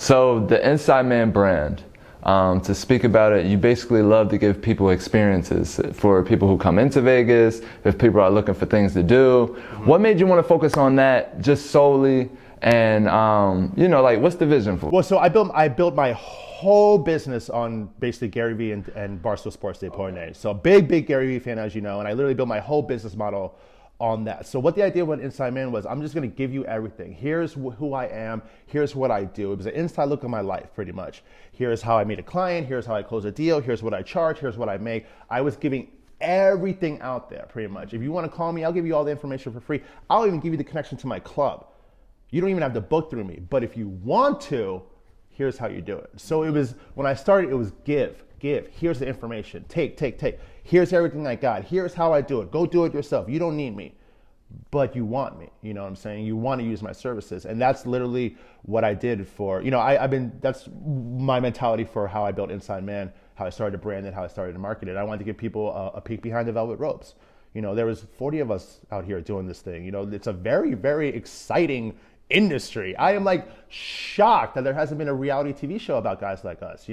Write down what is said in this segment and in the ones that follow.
So the Inside Man brand, to speak about it, you basically love to give people experiences for people who come into Vegas, if people are looking for things to do. Mm-hmm. What made you want to focus on that just solely? And like, what's the vision for? Well, so I built my whole business on basically Gary Vee and Barstool Sports Day Portnoy. So big Gary Vee fan, as you know, and I literally built my whole business model on that. So what the idea with Inside Man was, I'm just going to give you everything. Here's who I am. Here's what I do. It was an inside look at my life, pretty much. Here's how I meet a client. Here's how I close a deal. Here's what I charge. Here's what I make. I was giving everything out there, pretty much. If you want to call me, I'll give you all the information for free. I'll even give you the connection to my club. You don't even have to book through me. But if you want to, here's how you do it. So it was, when I started, it was give. Here's the information. Take. Here's everything I got. Here's how I do it. Go do it yourself. You don't need me, but you want me. You know what I'm saying? You want to use my services. And that's literally what I did for, that's my mentality for how I built Inside Man, how I started to brand it, how I started to market it. I wanted to give people a peek behind the velvet ropes. There was 40 of us out here doing this thing. It's a very, very exciting industry. I am like shocked that there hasn't been a reality TV show about guys like us,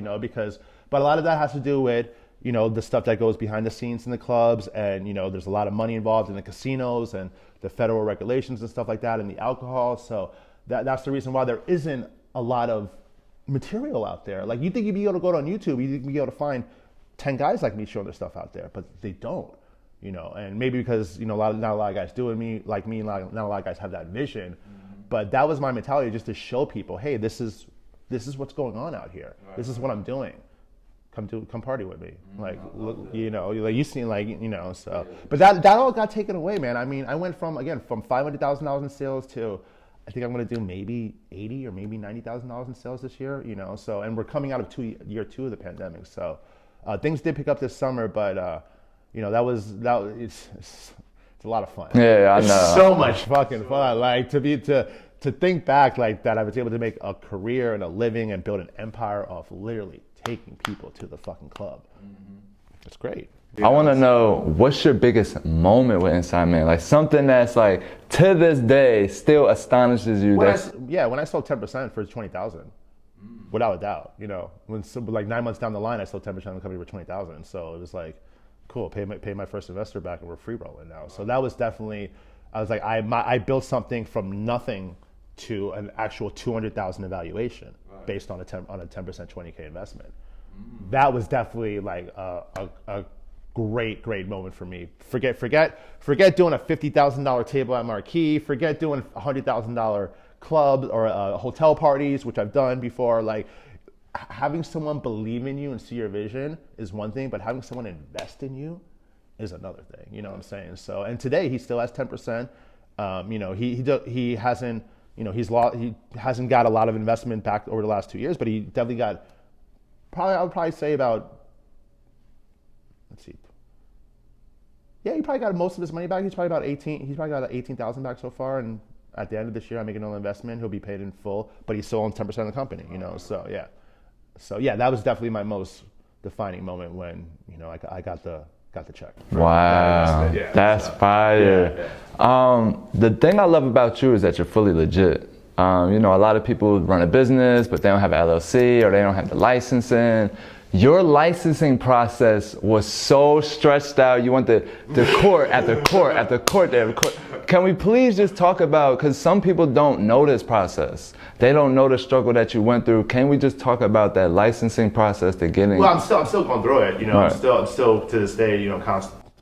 but a lot of that has to do with, the stuff that goes behind the scenes in the clubs, and, there's a lot of money involved in the casinos and the federal regulations and stuff like that, and the alcohol. So that's the reason why there isn't a lot of material out there. Like, you think you'd be able to go on YouTube, you'd be able to find 10 guys like me showing their stuff out there, but they don't, and maybe because, not a lot of guys do it like me, not a lot of guys have that vision. Mm-hmm. But that was my mentality, just to show people, hey, this is what's going on out here. Right. This is what I'm doing. Come party with me. Like, look, you seen, so. But that all got taken away, man. I mean, I went from $500,000 in sales to, I think I'm going to do maybe $80,000 or maybe $90,000 in sales this year. So, and we're coming out of year two of the pandemic. So, things did pick up this summer, but it's a lot of fun. Yeah, I know. It's so much fucking fun. Like, to think back like that, I was able to make a career and a living and build an empire of literally taking people to the fucking club. Mm-hmm. It's great. I want to know, what's your biggest moment with Inside Man? Like, something that's like, to this day, still astonishes you. When I sold 10% for 20,000, without a doubt. Like 9 months down the line, I sold 10% of the company for 20,000. So it was like, cool, pay my first investor back, and we're free rolling now. So that was definitely, I was like, I built something from nothing to an actual 200,000 evaluation, right, based on a 10% 20K investment. That was definitely like a great moment for me. Forget doing a $50,000 table at Marquee. Forget doing $100,000 clubs or hotel parties, which I've done before. Like, having someone believe in you and see your vision is one thing, but having someone invest in you is another thing. You know what I'm saying? So, and today he still has 10%. He hasn't got a lot of investment back over the last 2 years, but he definitely got, I would probably say about, he probably got most of his money back. He's probably got 18,000 back so far, and at the end of this year, I make another investment. He'll be paid in full, but he's still on 10% of the company. So yeah, that was definitely my most defining moment when I got the check. Wow, that's fire. Yeah. The thing I love about you is that you're fully legit. A lot of people run a business, but they don't have an LLC or they don't have the licensing. Your licensing process was so stretched out. You went the court after court after court after court. Can we please just talk about, because some people don't know this process. They don't know the struggle that you went through. Can we just talk about that licensing process to getting? Well, I'm still going through it. Right. I'm still to this day,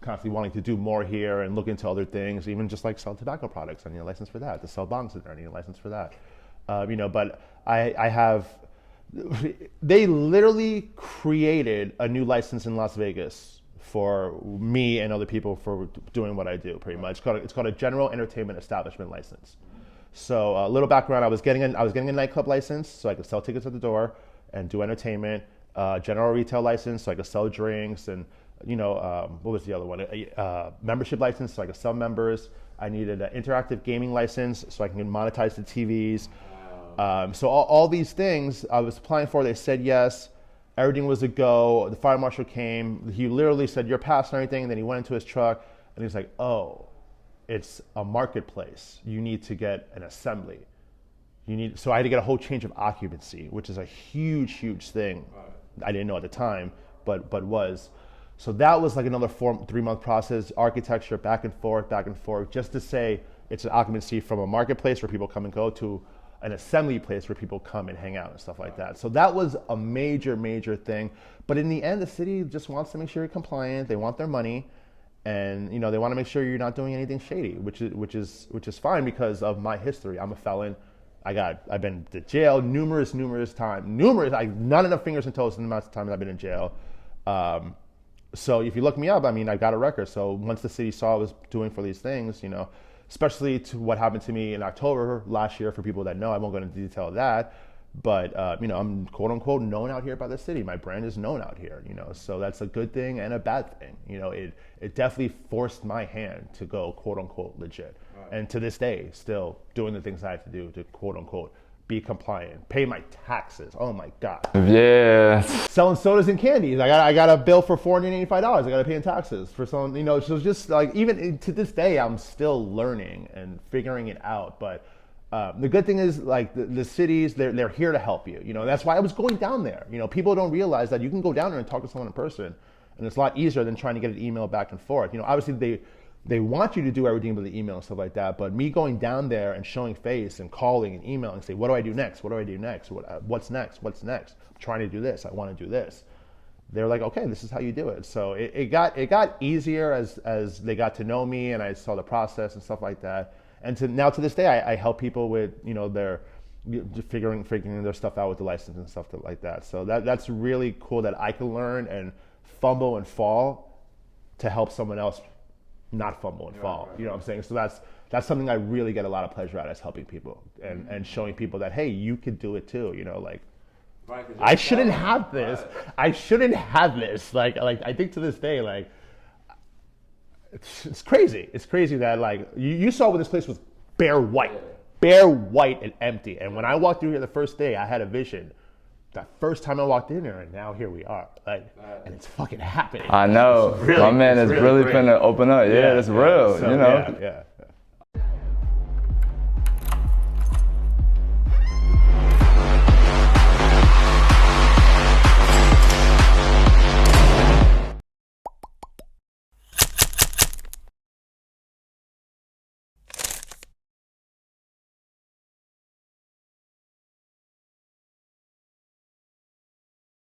constantly wanting to do more here and look into other things, even just like sell tobacco products. I need a license for that. To sell bongs in there, I need a license for that. But I have. They literally created a new license in Las Vegas for me and other people for doing what I do, pretty much. It's called a General Entertainment Establishment License. So a little background, I was getting a nightclub license so I could sell tickets at the door and do entertainment. General retail license so I could sell drinks, and what was the other one? Membership license so I could sell members. I needed an interactive gaming license so I can monetize the TVs. So all these things I was applying for, they said yes. Everything was a go. The fire marshal came. He literally said, "You're passed and everything." And then he went into his truck and he's like, "Oh, it's a marketplace. You need to get an assembly." So I had to get a whole change of occupancy, which is a huge thing. I didn't know at the time, but was. So that was like another 3-month process, architecture, back and forth, just to say it's an occupancy from a marketplace where people come and go to an assembly place where people come and hang out and stuff like that. So that was a major thing. But in the end, the city just wants to make sure you're compliant. They want their money, and they want to make sure you're not doing anything shady, which is fine because of my history. I'm a felon. I've been to jail numerous times. Not enough fingers and toes in the amount of times I've been in jail. So if you look me up, I mean, I got a record. So once the city saw I was doing for these things, especially to what happened to me in October last year, for people that know, I won't go into detail of that. But, I'm quote unquote known out here by the city. My brand is known out here, so that's a good thing and a bad thing. It definitely forced my hand to go quote unquote legit. Right. And to this day, still doing the things I have to do to quote unquote be compliant, pay my taxes. Oh my God. Yeah. Selling sodas and candies. I got a bill for $485. I got to pay in taxes for some, so just like, even to this day, I'm still learning and figuring it out. But the good thing is, like, the cities, they're here to help you. That's why I was going down there. People don't realize that you can go down there and talk to someone in person, and it's a lot easier than trying to get an email back and forth. Obviously they want you to do everything with the email and stuff like that, but me going down there and showing face and calling and emailing and say, what do I do next? What do I do next? What's next? What's next? I'm trying to do this. I want to do this. They're like, okay, this is how you do it. So it got easier as they got to know me and I saw the process and stuff like that. And to this day, I help people with their figuring their stuff out with the license and stuff like that. So that's really cool that I can learn and fumble and fall to help someone else not fumble and fall. Right. You know what I'm saying? So that's something I really get a lot of pleasure out, is helping people and showing people that, hey, you could do it too. Right, I shouldn't have this. Right. I shouldn't have this. Like I think to this day, like, it's crazy. It's crazy that, like, you saw when this place was bare white and empty. And when I walked through here the first day, I had a vision. That first time I walked in there, and now here we are. Like, and it's fucking happening. I know. My man is really finna open up. Yeah, it's real. So, yeah.